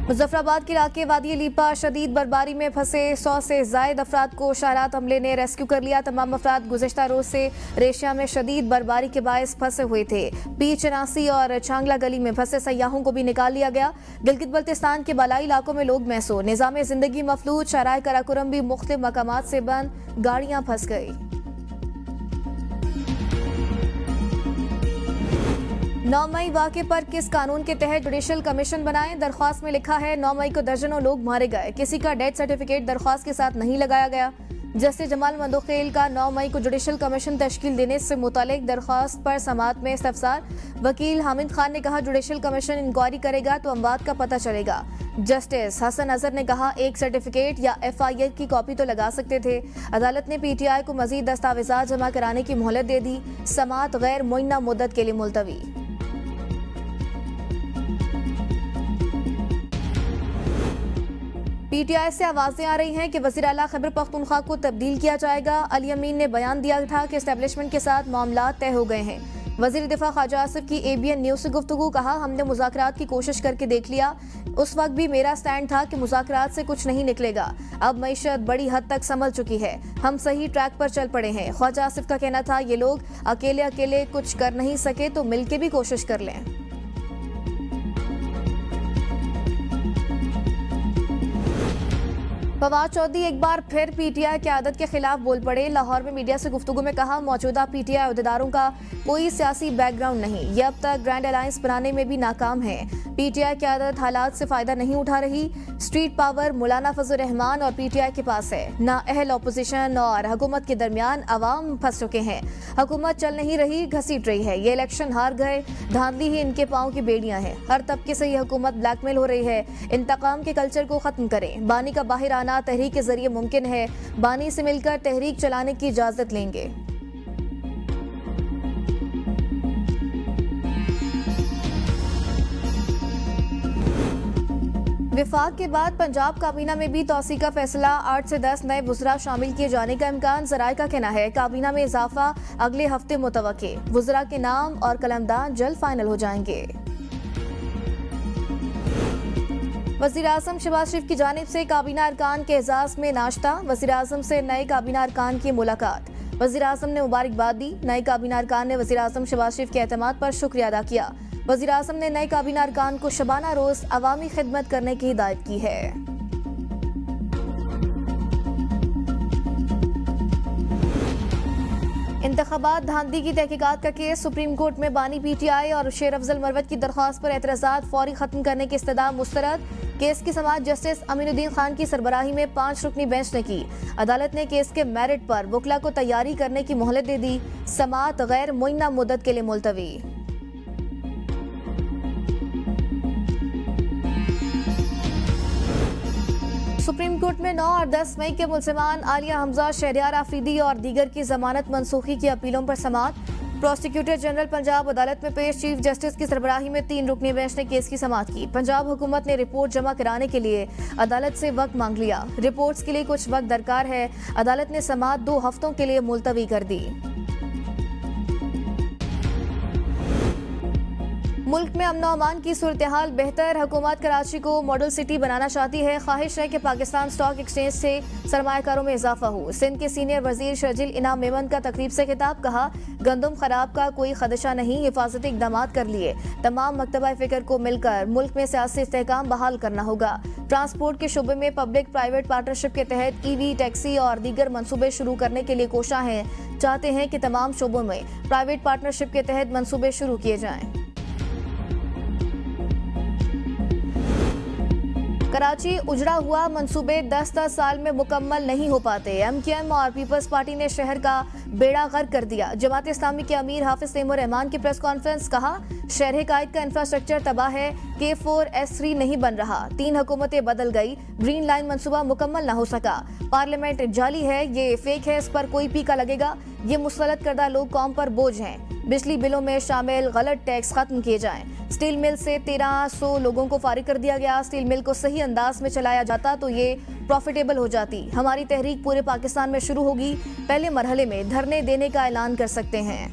मुजफ्फराबाद के इलाके वादी लीपा शदीद बर्फबारी में फंसे 100 से जायद अफराद को शहरात अमले ने रेस्क्यू कर लिया। तमाम अफराद गुज़श्ता रोज से रेशिया में शदीद बर्फबारी के बायस फंसे हुए थे। P84 और चांगला गली में फंसे सयाहों को भी निकाल लिया गया। गिलगित बल्तिस्तान के बालाई इलाकों में लोग महसूस, निज़ाम जिंदगी मफलूज, शराय कराकोरम भी मुख्तलिफ मकामात से बंद, गाड़ियां फंस गई। 9 मई वाक़े पर किस कानून के तहत जुडिशल कमीशन बनाएं? दरख्वास्त में लिखा है 9 मई को दर्जनों लोग मारे गए, किसी का डेथ सर्टिफिकेट दरख्वास्त के साथ नहीं लगाया गया। जस्टिस जमाल मंदोखेल का 9 मई को जुडिशल कमीशन तश्कील देने से मुतालिक दरख्वास्त पर समाअत में इस्तफसार। वकील हामिद खान ने कहा जुडिशल कमीशन इंक्वायरी करेगा तो अमवात का पता चलेगा। जस्टिस हसन अजहर ने कहा एक सर्टिफिकेट या FIR की कॉपी तो लगा सकते थे। अदालत ने PTI को मजीद दस्तावेजात जमा कराने की मोहलत दे दी। समाअत गैर मुअय्यना मुद्दत के लिए मुलतवी। PTI से आवाजें आ रही हैं कि वज़ीर आला खैबर पख्तूनख्वा को तब्दील किया जाएगा। अली अमीन ने बयान दिया था कि एस्टेब्लिशमेंट के साथ मामला तय हो गए हैं। वज़ीर दिफा ख्वाजा आसिफ की ABN न्यूज़ से गुफ्तगू, कहा हमने मुज़ाकरात की कोशिश करके देख लिया, उस वक्त भी मेरा स्टैंड था कि मुज़ाकरात से कुछ नहीं निकलेगा। अब मईशत बड़ी हद तक संभल चुकी है, हम सही ट्रैक पर चल पड़े हैं। ख्वाजा आसिफ का कहना था ये लोग अकेले अकेले कुछ कर नहीं सके तो मिलके भी कोशिश कर लें। फवाद चौधरी एक बार फिर PTI की आदत के खिलाफ बोल पड़े। लाहौर में मीडिया से गुफ्तगू में कहा मौजूदा PTI अहदेदारों का कोई सियासी बैकग्राउंड नहीं, ये अब तक ग्रैंड अलायंस बनाने में भी नाकाम है। PTI की आदत हालात से फायदा नहीं उठा रही। स्ट्रीट पावर मौलाना फजल रहमान और PTI के पास है। नाअहल अपोजिशन और हुकूमत के दरमियान अवाम फंस चुके हैं। हुकूमत चल नहीं रही, घसीट रही है। ये इलेक्शन हार गए, धांधली ही इनके पाँव की बेड़ियां हैं। हर तबके से ये हुकूमत ब्लैकमेल हो रही है। इंतकाम के कल्चर को खत्म करें। बानी का बाहर आना तहरीक के जरिए मुमकिन है। बानी से मिलकर तहरीक चलाने की इजाजत लेंगे। विफाक के बाद पंजाब काबीना में भी तौसी का फैसला। 8 से 10 नए वुज़रा शामिल किए जाने का इम्कान। ज़राए का कहना है काबीना में इजाफा अगले हफ्ते मुतवक्के। वुज़रा के नाम और कलमदान जल्द फाइनल हो जाएंगे। वज़ीर आज़म शहबाज शरीफ की जानिब से काबीना अरकान के एजाज़ में नाश्ता। वज़ीर आज़म से नए काबीना अरकान की मुलाकात। वज़ीर आज़म ने मुबारकबाद दी। नए काबीना अरकान ने वज़ीर आज़म शहबाज शरीफ के एतमाद पर शुक्रिया अदा किया। वज़ीर आज़म ने नए काबीना अरकान को शबाना रोज़ अवामी खिदमत करने की हिदायत की है। इंतखाबात धांधली की तहकीकात का केस। सुप्रीम कोर्ट में बानी PTI और शेर अफजल मरवत की दरख्वास्त पर एतराज़ात फौरी खत्म करने की इस्तदा मुस्तरद। केस की समाअत जस्टिस अमीनुद्दीन खान की सरबराही में 5 रुकनी बेंच ने की। अदालत ने केस के मेरिट पर वकला को तैयारी करने की मोहलत दे दी। समाअत गैर मुअय्यना मुद्दत के लिए मुलतवी। सुप्रीम कोर्ट में 9 और 10 मई के मुलजमान आलिया हमजा, शहरयार आफरीदी और दीगर की जमानत मनसूखी की अपीलों पर समाअत। प्रोसिक्यूटर जनरल पंजाब अदालत में पेश। चीफ जस्टिस की सरबराही में 3 रुकनी बेंच ने केस की समाअत की। पंजाब हुकूमत ने रिपोर्ट जमा कराने के लिए अदालत से वक्त मांग लिया। रिपोर्ट्स के लिए कुछ वक्त दरकार है। अदालत ने समाअत 2 हफ्तों के लिए मुलतवी कर दी। मुल्क में अमन अमान की सूरत हाल बेहतर। हुकूमत कराची को मॉडल सिटी बनाना चाहती है। ख्वाहिश है कि पाकिस्तान स्टॉक एक्सचेंज से सरमायाकारों में इजाफा हो। सिंध के सीनियर वजीर शर्जिल इनाम मेमन का तकरीब से खिताब, कहा गंदम खराब का कोई खदशा नहीं, हिफाजती इकदाम कर लिए। तमाम मकतबा फिक्र को मिलकर मुल्क में सियासी इस्तेहकाम बहाल करना होगा। ट्रांसपोर्ट के शुबे में पब्लिक प्राइवेट पार्टनरशिप के तहत EV टैक्सी और दीगर मनसूबे शुरू करने के लिए कोशा है। चाहते हैं कि तमाम शोबों में प्राइवेट पार्टनरशिप के तहत मनसूबे शुरू किए जाएं। कराची उजड़ा हुआ, मंसूबे 10-10 साल में मुकम्मल नहीं हो पाते। MKM और पीपल्स पार्टी ने शहर का बेड़ा गर्क कर दिया। जमात इस्लामी के अमीर हाफिज तैमूर रहमान की प्रेस कॉन्फ्रेंस, कहा शहर कायद का इंफ्रास्ट्रक्चर तबाह है। K4S3 नहीं बन रहा। 3 हुकूमतें बदल गई, ग्रीन लाइन मंसूबा मुकम्मल न हो सका। पार्लियामेंट जाली है, ये फेक है, इस पर कोई पीका लगेगा। ये मुसल्लत करदा लोग कौम पर बोझ हैं। बिजली बिलों में शामिल गलत टैक्स खत्म किए जाएं। स्टील मिल से 1300 लोगों को फारिग कर दिया गया। स्टील मिल को सही अंदाज में चलाया जाता तो ये प्रॉफिटेबल हो जाती। हमारी तहरीक पूरे पाकिस्तान में शुरू होगी। पहले मरहले में धरने देने का ऐलान कर सकते हैं।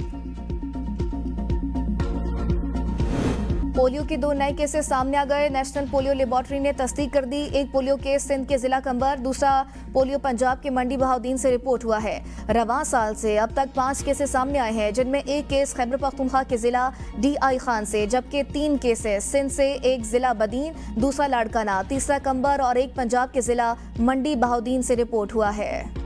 पोलियो के 2 नए केसेस सामने आ गए। नेशनल पोलियो लेबोरेटरी ने तस्दीक कर दी। एक पोलियो केस सिंध के जिला कंबर, दूसरा पोलियो पंजाब के मंडी बहाउद्दीन से रिपोर्ट हुआ है। रवां साल से अब तक 5 केसेस सामने आए हैं, जिनमें एक केस खैबर पख्तूनख्वा के जिला DI खान से, जबकि 3 केसेस सिंध से, एक जिला बदीन, दूसरा लाड़काना, तीसरा कंबर और एक पंजाब के जिला मंडी बहाउद्दीन से रिपोर्ट हुआ है।